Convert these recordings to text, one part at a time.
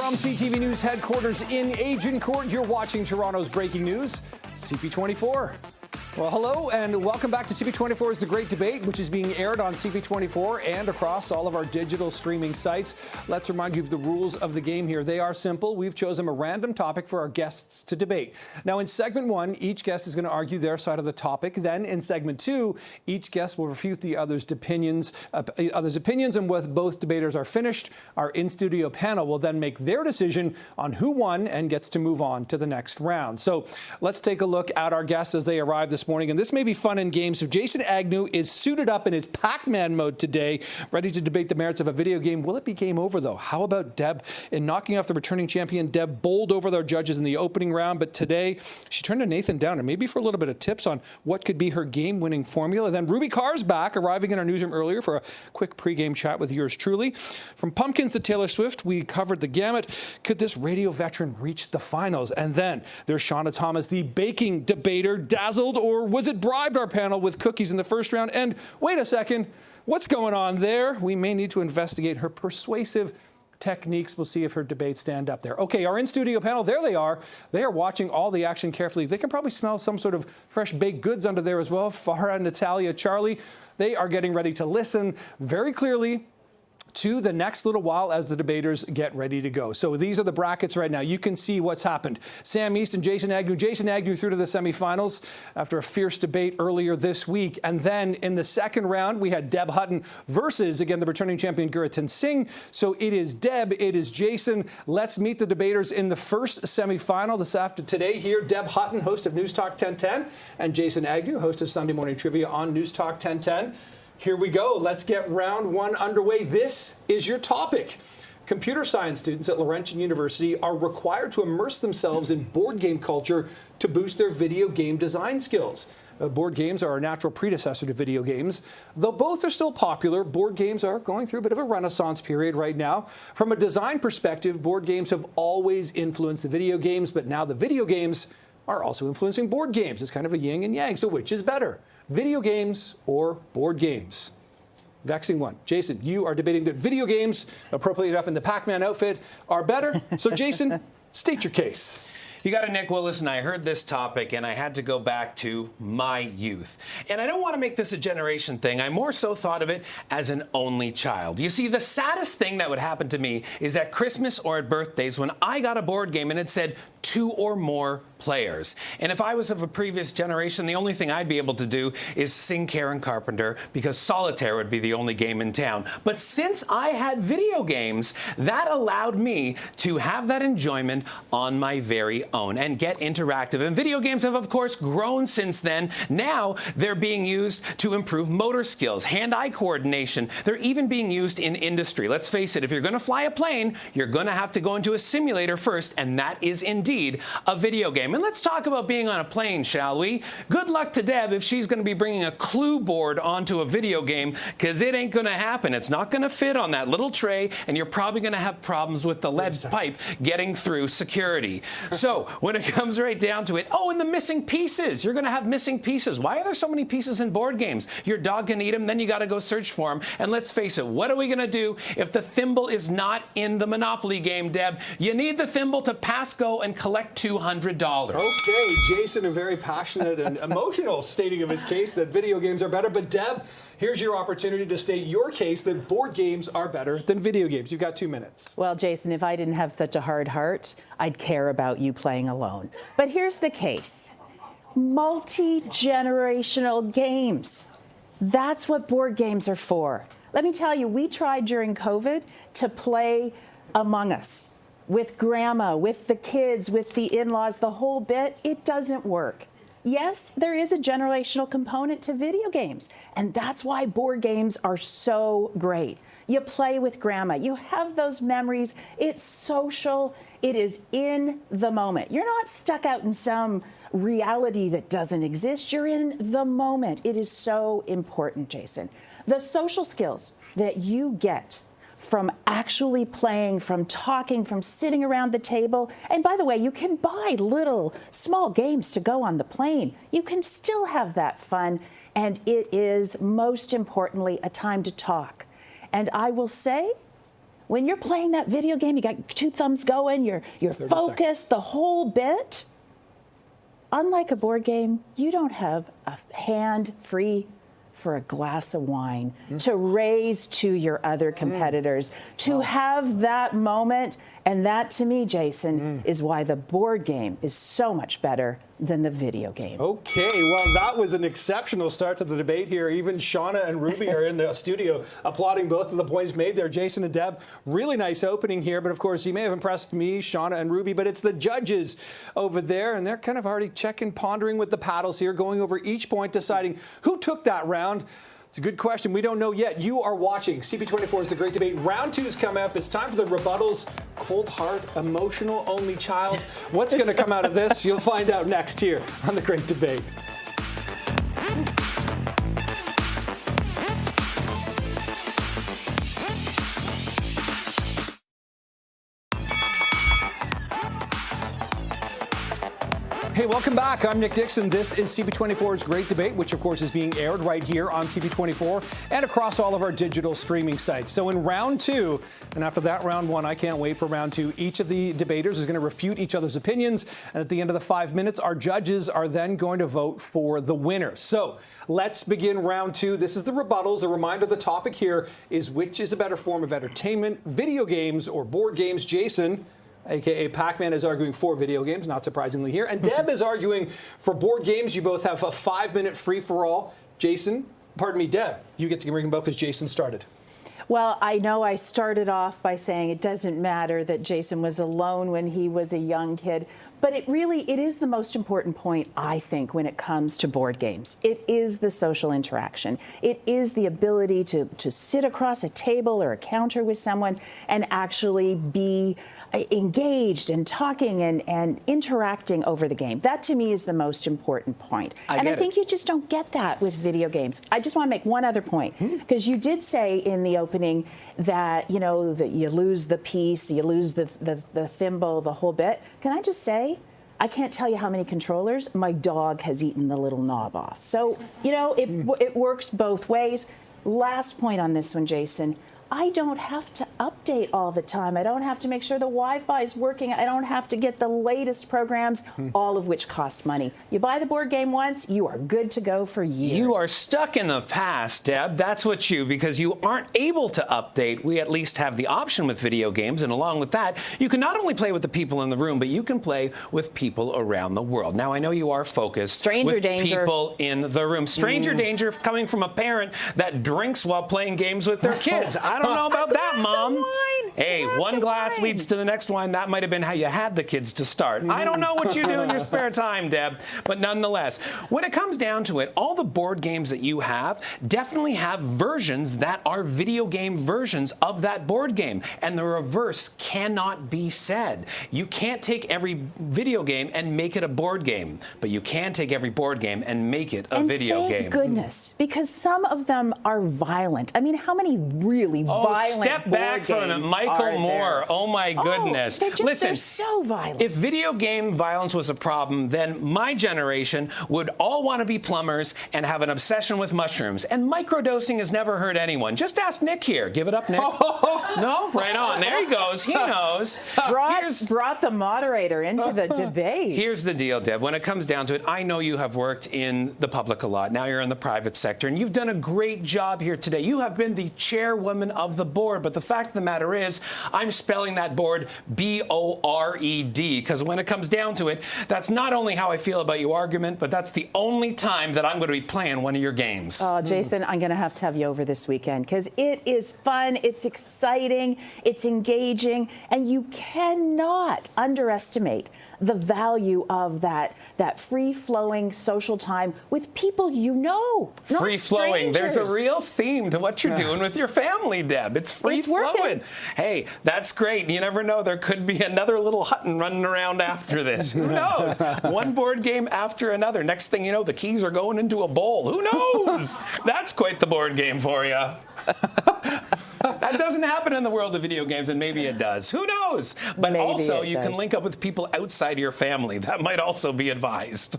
From CTV News headquarters in Agincourt, you're watching Toronto's breaking news, CP24. Well, hello and welcome back to CP24's The Great Debate, which is being aired on CP24 and across all of our digital streaming sites. Let's remind you of the rules of the game here. They are simple. We've chosen a random topic for our guests to debate. Now, in segment 1, each guest is going to argue their side of the topic. Then, in segment 2, each guest will refute the other's opinions, and when both debaters are finished, our in-studio panel will then make their decision on who won and gets to move on to the next round. So, let's take a look at our guests as they arrive this morning, and this may be fun and games. So Jason Agnew is suited up in his Pac-Man mode today, ready to debate the merits of a video game. Will it be game over, though? How about Deb? In knocking off the returning champion, Deb bowled over their judges in the opening round, but today she turned to Nathan Downer, maybe for a little bit of tips on what could be her game-winning formula. Then Ruby Carr's back, arriving in our newsroom earlier for a quick pre-game chat with yours truly. From Pumpkins to Taylor Swift, we covered the gamut. Could this radio veteran reach the finals? And then there's Shauna Thomas, the baking debater, dazzled or was it bribed our panel with cookies in the first round? And wait a second, what's going on there? We may need to investigate her persuasive techniques. We'll see if her debates stand up there. Okay, our in-studio panel, there they are. They are watching all the action carefully. They can probably smell some sort of fresh baked goods under there as well. Farah, Natalia, Charlie, they are getting ready to listen very clearly to the next little while as the debaters get ready to go. So these are the brackets right now. You can see what's happened. Sam East and Jason Agnew. Jason Agnew through to the semifinals after a fierce debate earlier this week. And then in the second round, we had Deb Hutton versus, again, the returning champion, Gr8 Singh. So it is Deb, it is Jason. Let's meet the debaters in the first semifinal this after today here. Deb Hutton, host of News Talk 1010, and Jason Agnew, host of Sunday Morning Trivia on News Talk 1010. Here we go. Let's get round one underway. This is your topic. Computer science students at Laurentian University are required to immerse themselves in board game culture to boost their video game design skills. Board games are a natural predecessor to video games. Though both are still popular, board games are going through a bit of a renaissance period right now. From a design perspective, board games have always influenced the video games, but now the video games are also influencing board games. It's kind of a yin and yang. So which is better, video games or board games? Vexing one. Jason, you are debating that video games, appropriately enough in the Pac-Man outfit, are better. So Jason, state your case. You got it, Nick. Well, listen, I heard this topic and I had to go back to my youth. And I don't want to make this a generation thing. I more so thought of it as an only child. You see, the saddest thing that would happen to me is at Christmas or at birthdays when I got a board game and it said 2 or more players. And if I was of a previous generation, the only thing I'd be able to do is sing Karen Carpenter because solitaire would be the only game in town. But since I had video games, that allowed me to have that enjoyment on my very own and get interactive. And video games have, of course, grown since then. Now they're being used to improve motor skills, hand-eye coordination. They're even being used in industry. Let's face it, if you're going to fly a plane, you're going to have to go into a simulator first, and that is indeed a video game. And let's talk about being on a plane, shall we? Good luck to Deb if she's going to be bringing a clue board onto a video game, because it ain't going to happen. It's not going to fit on that little tray, and you're probably going to have problems with the lead pipe getting through security. So when it comes right down to it, oh, and the missing pieces. You're going to have missing pieces. Why are there so many pieces in board games? Your dog can eat them, then you got to go search for them. And let's face it, what are we going to do if the thimble is not in the Monopoly game, Deb? You need the thimble to pass go and collect $200. Okay, Jason, a very passionate and emotional stating of his case that video games are better. But Deb, here's your opportunity to state your case that board games are better than video games. You've got 2 minutes. Well, Jason, if I didn't have such a hard heart, I'd care about you playing alone. But here's the case. Multi-generational games. That's what board games are for. Let me tell you, we tried during COVID to play Among Us. With grandma, with the kids, with the in-laws, the whole bit, it doesn't work. Yes, there is a generational component to video games, and that's why board games are so great. You play with grandma, you have those memories, it's social, it is in the moment. You're not stuck out in some reality that doesn't exist, you're in the moment. It is so important, Jason. The social skills that you get from actually playing, from talking, from sitting around the table. And by the way, you can buy little small games to go on the plane. You can still have that fun. And it is, most importantly, a time to talk. And I will say, When you're playing that video game, you got 2 thumbs going, you're focused, the whole bit. Unlike a board game, you don't have a hand free for a glass of wine to raise to your other competitors, to have that moment. And that, to me, Jason, is why the board game is so much better than the video game. Okay, well, that was an exceptional start to the debate here. Even Shauna and Ruby are in the studio applauding both of the points made there. Jason and Deb, really nice opening here. But of course, you may have impressed me, Shauna and Ruby, but it's the judges over there. And they're kind of already checking, pondering with the paddles here, going over each point, deciding who took that round. It's a good question. We don't know yet. You are watching CP24's The Great Debate. Round 2 is coming up. It's time for the rebuttals. Cold heart, emotional only child. What's going to come out of this? You'll find out next here on The Great Debate. Hey, welcome back. I'm Nick Dixon. This is CP24's Great Debate, which of course is being aired right here on CP24 and across all of our digital streaming sites. So in round 2, and after that round 1, I can't wait for round 2, each of the debaters is going to refute each other's opinions. And at the end of the 5 minutes, our judges are then going to vote for the winner. So let's begin round 2. This is the rebuttals. A reminder, the topic here is which is a better form of entertainment, video games or board games. Jason, a.k.a. Pac-Man, is arguing for video games, not surprisingly here. And Deb is arguing for board games. You both have a 5-minute free-for-all. Jason, pardon me, Deb, you get to bring them both because Jason started. Well, I know I started off by saying it doesn't matter that Jason was alone when he was a young kid, but it is the most important point, I think, when it comes to board games. It is the social interaction. It is the ability to sit across a table or a counter with someone and actually be engaged and talking and interacting over the game. That, to me, is the most important point. I think you just don't get that with video games. I just want to make one other point, because you did say in the opening that, you know, that you lose the piece, you lose the thimble, the whole bit. Can I just say, I can't tell you how many controllers my dog has eaten the little knob off. So, you know, it works both ways. Last point on this one, Jason. I don't have to update all the time. I don't have to make sure the Wi-Fi is working. I don't have to get the latest programs, all of which cost money. You buy the board game once, you are good to go for years. You are stuck in the past, Deb. That's what because you aren't able to update. We at least have the option with video games, and along with that, you can not only play with the people in the room, but you can play with people around the world. Now, I know you are focused Stranger danger. People in the room. Stranger danger coming from a parent that drinks while playing games with their kids. I don't know about that, Mom. Hey, one glass leads to the next wine. That might have been how you had the kids to start. I don't know what you do in your spare time, Deb, but nonetheless, when it comes down to it, all the board games that you have definitely have versions that are video game versions of that board game, and the reverse cannot be said. You can't take every video game and make it a board game, but you can take every board game and make it a video game. Thank goodness, because some of them are violent. I mean, how many really violent step back from it, Michael Moore. Oh my goodness. Listen, they're so violent. If video game violence was a problem, then my generation would all want to be plumbers and have an obsession with mushrooms. And microdosing has never hurt anyone. Just ask Nick here. Give it up, Nick. No? Right on. There he goes. He knows. Brought the moderator into the debate. Here's the deal, Deb. When it comes down to it, I know you have worked in the public a lot. Now you're in the private sector, and you've done a great job here today. You have been the chairwoman of the board, but the fact of the matter is, I'm spelling that board B-O-R-E-D, because when it comes down to it, that's not only how I feel about your argument, but that's the only time that I'm going to be playing one of your games. Oh, Jason, I'm going to have you over this weekend, because it is fun, it's exciting, it's engaging, and you cannot underestimate the value of that free-flowing social time with people you know, not free-flowing. strangers. There's a real theme to what you're doing with your family, Deb. It's free-flowing. Hey, that's great. You never know. There could be another little Hutton running around after this. Who knows? One board game after another. Next thing you know, the keys are going into a bowl. Who knows? That's quite the board game for you. That doesn't happen in the world of video games, and maybe it does. Who knows? But maybe also, you can link up with people outside your family. That might also be advised.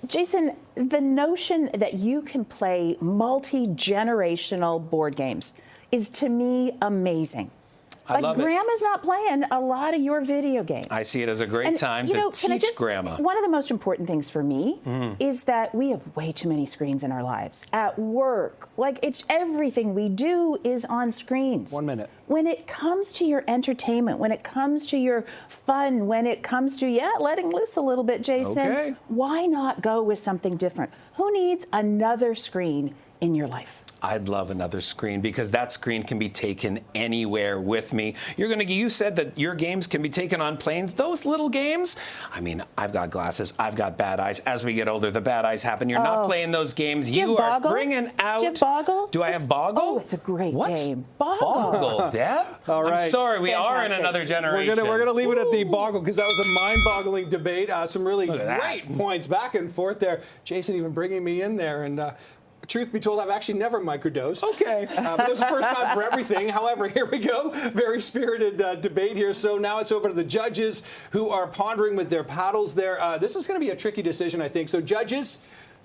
Jason, the notion that you can play multi-generational board games. is, to me, amazing. I love it. Grandma's not playing a lot of your video games. I see it as a great time to teach Grandma. One of the most important things for me is that we have way too many screens in our lives. At work, like, it's everything we do is on screens. 1 minute. When it comes to your entertainment, when it comes to your fun, when it comes to, letting loose a little bit, Jason, why not go with something different? Who needs another screen in your life? I'd love another screen because that screen can be taken anywhere with me. You said that your games can be taken on planes. Those little games, I mean, I've got glasses, I've got bad eyes. As we get older, the bad eyes happen. You're not playing those games. You are bringing out. Do you have Boggle? Do I have Boggle? Oh, it's a great game. Boggle, Deb? All right. I'm sorry, we are in another generation. We're gonna leave it at the Boggle because that was a mind-boggling debate. Some really great points back and forth there. Jason even bringing me in there, and truth be told, I've actually never microdosed. Okay. But it was the first time for everything. However, here we go. Very spirited debate here. So now it's over to the judges who are pondering with their paddles there. This is going to be a tricky decision, I think. So judges,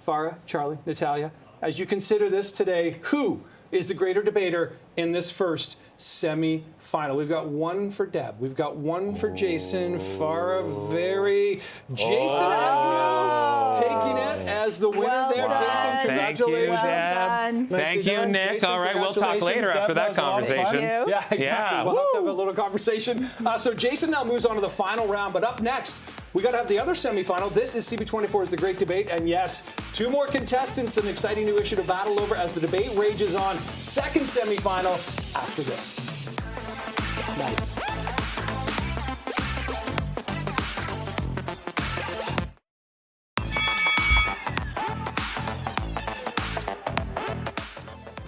Farah, Charlie, Natalia, as you consider this today, who is the greater debater in this first semi-final? We've got one for Deb. We've got one for Jason. Farah, Jason taking it as the winner there. Jason, congratulations. Thank you, Deb. Thank you, Nick. Jason, all right, we'll talk later after that conversation. Yeah, exactly. Yeah. We'll have to have a little conversation. So Jason now moves on to the final round, but up next, we got to have the other semifinal. This is CP24's The Great Debate, and yes, two more contestants, an exciting new issue to battle over as the debate rages on. Second semifinal after this. Nice.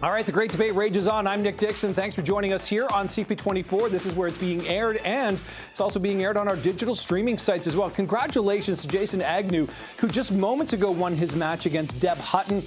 All right, the great debate rages on. I'm Nick Dixon. Thanks for joining us here on CP24. This is where it's being aired, and it's also being aired on our digital streaming sites as well. Congratulations to Jason Agnew, who just moments ago won his match against Deb Hutton,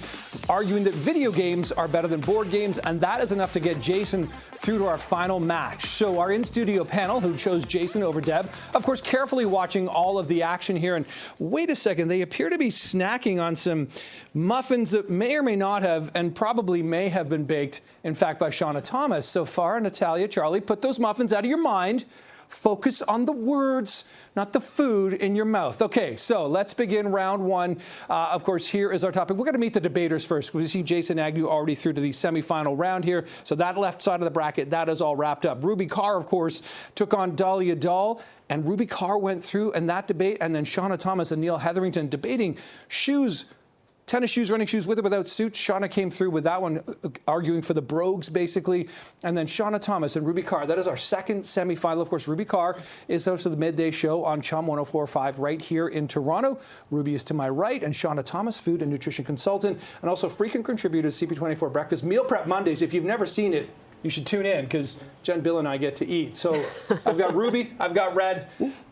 arguing that video games are better than board games, and that is enough to get Jason through to our final match. So our in-studio panel, who chose Jason over Deb, of course, carefully watching all of the action here. And wait a second, they appear to be snacking on some muffins that may or may not have, and probably may have been baked, in fact, by Shauna Thomas. So far, Natalia, Charlie, put those muffins out of your mind. Focus on the words, not the food in your mouth. Okay, so let's begin round one. Of course, here is our topic. We're going to meet the debaters first. We see Jason Agnew already through to the semifinal round here. So that left side of the bracket, that is all wrapped up. Ruby Carr, of course, took on Dahlia Dahl, and Ruby Carr went through in that debate, and then Shauna Thomas and Neil Hetherington debating shoes. Tennis shoes, running shoes, with or without suits. Shauna came through with that one, arguing for the brogues, basically. And then Shauna Thomas and Ruby Carr. That is our second semifinal. Of course, Ruby Carr is host of the midday show on Chum 104.5 right here in Toronto. Ruby is to my right, and Shauna Thomas, food and nutrition consultant, and also frequent contributor to CP24 Breakfast Meal Prep Mondays. If you've never seen it, you should tune in because Jen, Bill, and I get to eat. So I've got Ruby, I've got Red.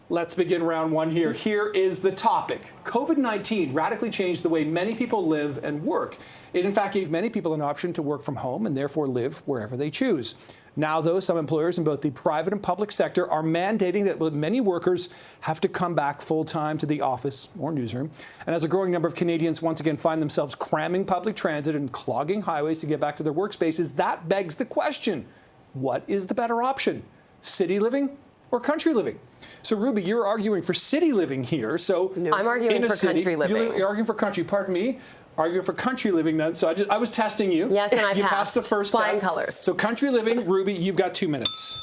Let's begin round one here. Here is the topic. COVID-19 radically changed the way many people live and work. It, in fact, gave many people an option to work from home and therefore live wherever they choose. Now, though, some employers in both the private and public sector are mandating that many workers have to come back full-time to the office or newsroom. And as a growing number of Canadians once again find themselves cramming public transit and clogging highways to get back to their workspaces, that begs the question, what is the better option? City living or country living? So, Ruby, you're arguing for city living here. So I'm arguing for country living. You're arguing for country. Pardon me. Arguing for country living then. So I was testing you. Yes, and I passed. You passed the first flying test. colors. So country living, Ruby, you've got 2 minutes.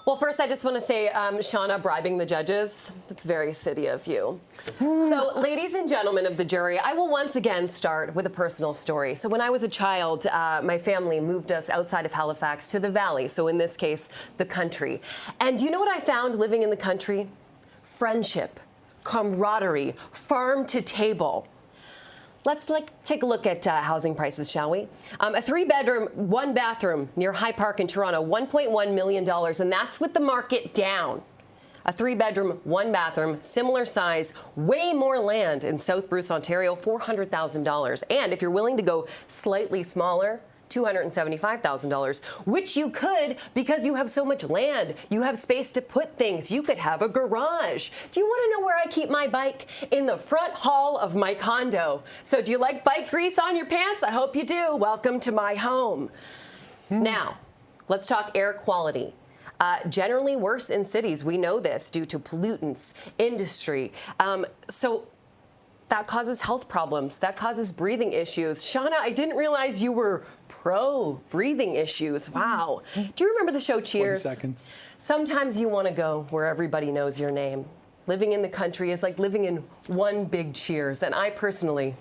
Well, first, I just want to say, Shauna bribing the judges, that's very city of you. So, ladies and gentlemen of the jury, I will once again start with a personal story. So when I was a child, my family moved us outside of Halifax to the valley. So in this case, the country. And do you know what I found living in the country? Friendship, camaraderie, farm to table. Let's take a look at housing prices, shall we? A 3-bedroom, 1-bathroom near High Park in Toronto, $1.1 million, and that's with the market down. A 3-bedroom, 1-bathroom, similar size, way more land in South Bruce, Ontario, $400,000. And if you're willing to go slightly smaller, $275,000, which you could because you have so much land. You have space to put things. You could have a garage. Do you want to know where I keep my bike? In the front hall of my condo. So do you like bike grease on your pants? I hope you do. Welcome to my home. Now, Let's talk air quality. Generally worse in cities. We know this due to pollutants, industry. So that causes health problems. That causes breathing issues. Shauna, I didn't realize you were pro breathing issues. Wow. Do you remember the show Cheers? 20 seconds. Sometimes you want to go where everybody knows your name. Living in the country is like living in one big Cheers, and I personally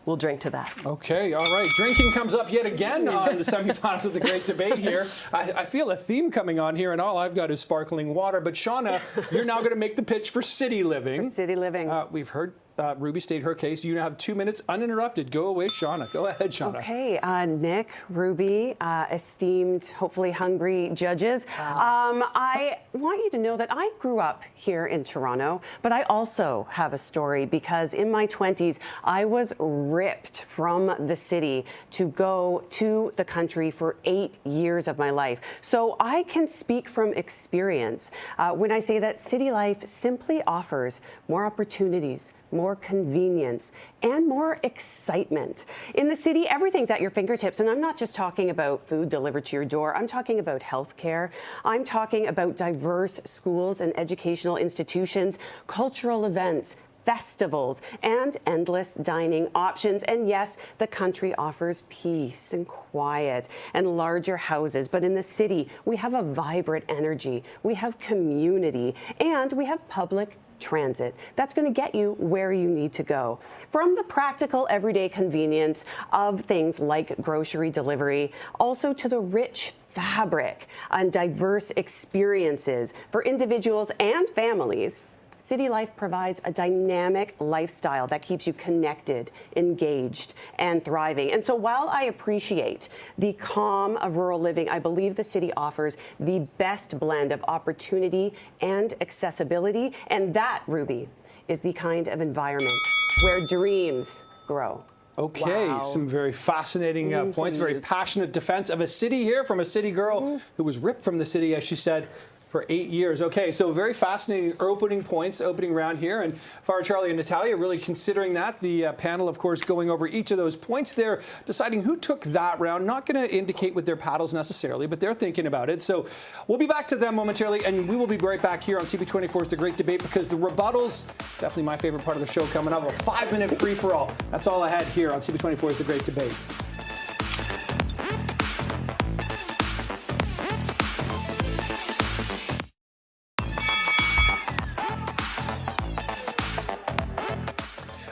will drink to that. Okay, all right. Drinking comes up yet again on the semifinals of the Great Debate here. I feel a theme coming on here, and all I've got is sparkling water. But Shauna, you're now going to make the pitch for city living. For city living. We've heard Ruby state her case. You now have 2 minutes uninterrupted. Go away, Shauna. Go ahead, Shauna. Okay, Nick, Ruby, esteemed, hopefully hungry judges. I want you to know that I grew up here in Toronto, but I also have a story because in my 20s, I was ripped from the city to go to the country for 8 years of my life. So I can speak from experience when I say that city life simply offers more opportunities, more convenience, and more excitement. In the city, everything's at your fingertips, and I'm not just talking about food delivered to your door. I'm talking about healthcare. I'm talking about diverse schools and educational institutions, cultural events, festivals, and endless dining options. And yes, the country offers peace and quiet and larger houses. But in the city, we have a vibrant energy, we have community, and we have public transit that's going to get you where you need to go. From the practical everyday convenience of things like grocery delivery, also to the rich fabric and diverse experiences for individuals and families. City life provides a dynamic lifestyle that keeps you connected, engaged, and thriving. And so while I appreciate the calm of rural living, I believe the city offers the best blend of opportunity and accessibility. And that, Ruby, is the kind of environment where dreams grow. Okay, Wow. some very fascinating points, very passionate defense of a city here from a city girl who was ripped from the city, as she said, for 8 years. Okay, so very fascinating opening points, opening round here. And Farah, Charlie, and Natalia really considering that. The panel, of course, going over each of those points there, deciding who took that round. Not going to indicate with their paddles necessarily, but they're thinking about it. So we'll be back to them momentarily, and we will be right back here on CP24's The Great Debate, because the rebuttals, definitely my favorite part of the show coming up, a 5-minute free-for-all. That's all I had here on CP24's The Great Debate.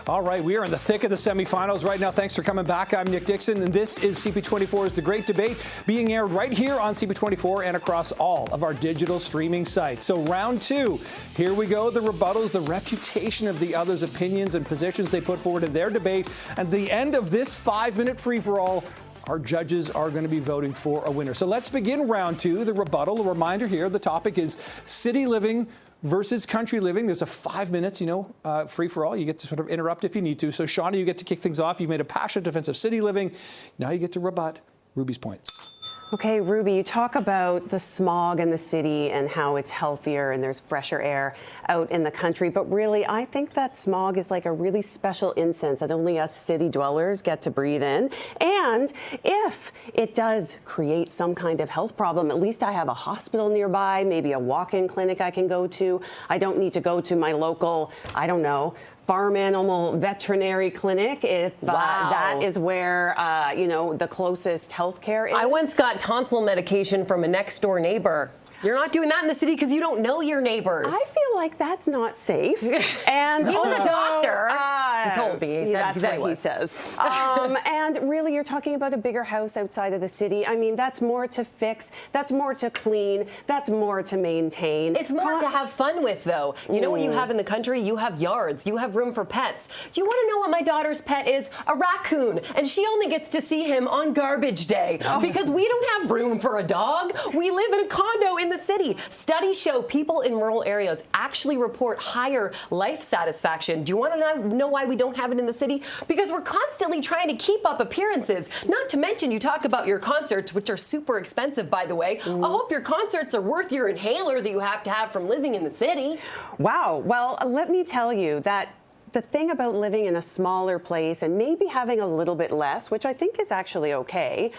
All right, we are in the thick of the semifinals right now. Thanks for coming back. I'm Nick Dixon, and this is CP24's The Great Debate, being aired right here on CP24 and across all of our digital streaming sites. So round two, here we go. The rebuttals, the refutation of the others' opinions and positions they put forward in their debate. At the end of this 5-minute free-for-all, our judges are going to be voting for a winner. So let's begin round two, the rebuttal. A reminder here, the topic is city living versus country living. There's a 5 minutes, free for all. You get to sort of interrupt if you need to. So Shauna, you get to kick things off. You've made a passionate defense of city living. Now you get to rebut Ruby's points. Okay, Ruby, you talk about the smog in the city and how it's healthier and there's fresher air out in the country. But really, I think that smog is like a really special incense that only us city dwellers get to breathe in. And if it does create some kind of health problem, at least I have a hospital nearby, maybe a walk-in clinic I can go to. I don't need to go to my local, I don't know, farm animal veterinary clinic if that is where, the closest health care is. I once got tonsil medication from a next door neighbor. You're not doing that in the city because you don't know your neighbors. I feel like that's not safe. And he was a doctor. He told me. He that's what he says. And really, you're talking about a bigger house outside of the city. I mean, that's more to fix. That's more to clean. That's more to maintain. It's more to have fun with, though. You know what you have in the country? You have yards. You have room for pets. Do you want to know what my daughter's pet is? A raccoon. And she only gets to see him on garbage day because we don't have room for a dog. We live in a condo in the city. Studies show people in rural areas actually report higher life satisfaction. Do you want to know why we don't have it in the city? Because we're constantly trying to keep up appearances. Not to mention, you talk about your concerts, which are super expensive, by the way. I hope your concerts are worth your inhaler that you have to have from living in the city. Wow. Well, let me tell you that the thing about living in a smaller place and maybe having a little bit less, which I think is actually okay,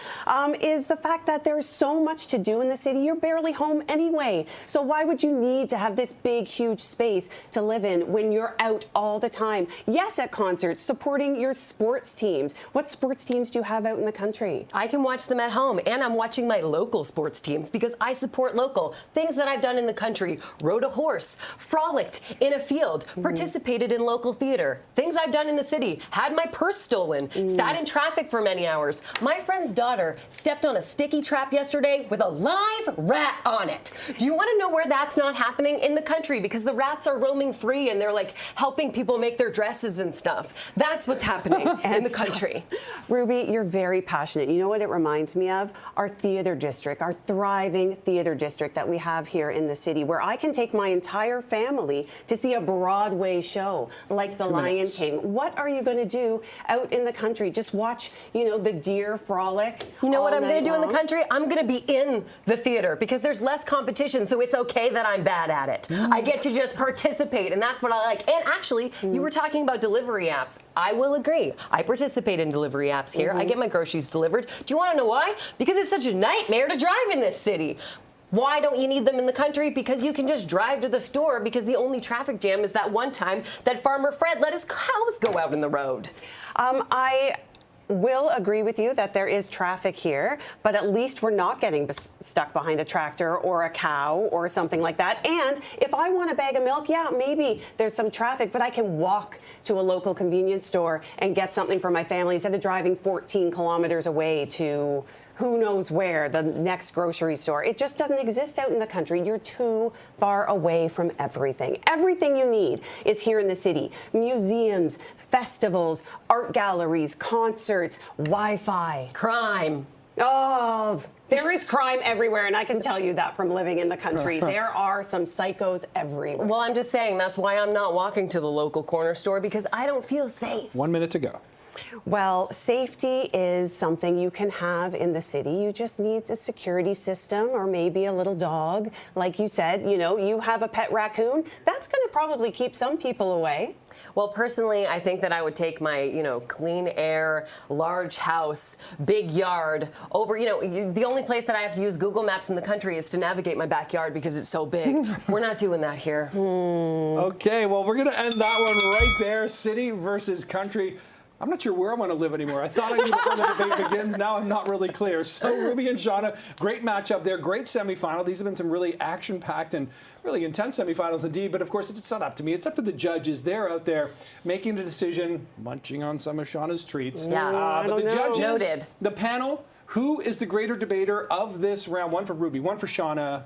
is the fact that there's so much to do in the city. You're barely home anyway. So why would you need to have this big, huge space to live in when you're out all the time? Yes, at concerts, supporting your sports teams. What sports teams do you have out in the country? I can watch them at home, and I'm watching my local sports teams because I support local. Things that I've done in the country: rode a horse, frolicked in a field, participated in local theater. Things I've done in the city: had my purse stolen, sat in traffic for many hours. My friend's daughter stepped on a sticky trap yesterday with a live rat on it. Do you want to know where that's not happening? In the country, because the rats are roaming free and they're like helping people make their dresses and stuff. That's what's happening in the country. Ruby, you're very passionate. You know what it reminds me of? Our theater district, our thriving theater district that we have here in the city, where I can take my entire family to see a Broadway show like The Lion King. What are you going to do out in the country? Just watch, the deer frolic. You know what I'm going to do in the country? I'm going to be in the theater because there's less competition, so it's okay that I'm bad at it. I get to just participate, and that's what I like. And actually, you were talking about delivery apps. I will agree. I participate in delivery apps here. I get my groceries delivered. Do you want to know why? Because it's such a nightmare to drive in this city. Why don't you need them in the country? Because you can just drive to the store, because the only traffic jam is that one time that Farmer Fred let his cows go out in the road. I will agree with you that there is traffic here, but at least we're not getting stuck behind a tractor or a cow or something like that. And if I want a bag of milk, yeah, maybe there's some traffic, but I can walk to a local convenience store and get something for my family instead of driving 14 kilometers away to who knows where, the next grocery store. It just doesn't exist out in the country. You're too far away from everything. Everything you need is here in the city. Museums, festivals, art galleries, concerts, Wi-Fi. Crime. Oh, there is crime everywhere, and I can tell you that from living in the country. There are some psychos everywhere. Well, I'm just saying that's why I'm not walking to the local corner store, because I don't feel safe. 1 minute to go. Well, safety is something you can have in the city. You just need a security system or maybe a little dog. Like you said, you have a pet raccoon. That's going to probably keep some people away. Well, personally, I think that I would take my, clean air, large house, big yard over, the only place that I have to use Google Maps in the country is to navigate my backyard because it's so big. We're not doing that here. Okay, well, we're going to end that one right there. City versus country. I'm not sure where I want to live anymore. I thought I knew before the debate begins. Now I'm not really clear. So Ruby and Shauna, great matchup there. Great semifinal. These have been some really action-packed and really intense semifinals indeed. But of course, it's not up to me. It's up to the judges. They're out there making the decision, munching on some of Shauna's treats. Yeah. But the judges, Noted. the panel, who is the greater debater of this round? One for Ruby, one for Shauna.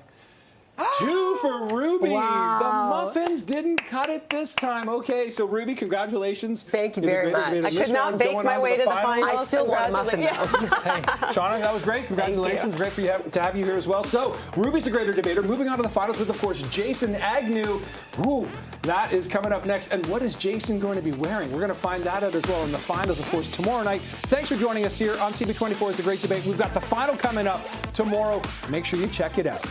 2 for Ruby. Wow. The muffins didn't cut it this time. Okay, so Ruby, congratulations. Thank you You're the very greater much. debater I this could not round, bake going my on way to the finals. I still want a muffin, though. Hey, Shauna, that was great. Congratulations. Great for you to have you here as well. So, Ruby's the greater debater. Moving on to the finals with, of course, Jason Agnew. Ooh, that is coming up next. And what is Jason going to be wearing? We're going to find that out as well in the finals, of course, tomorrow night. Thanks for joining us here on CP24's The Great Debate. We've got the final coming up tomorrow. Make sure you check it out.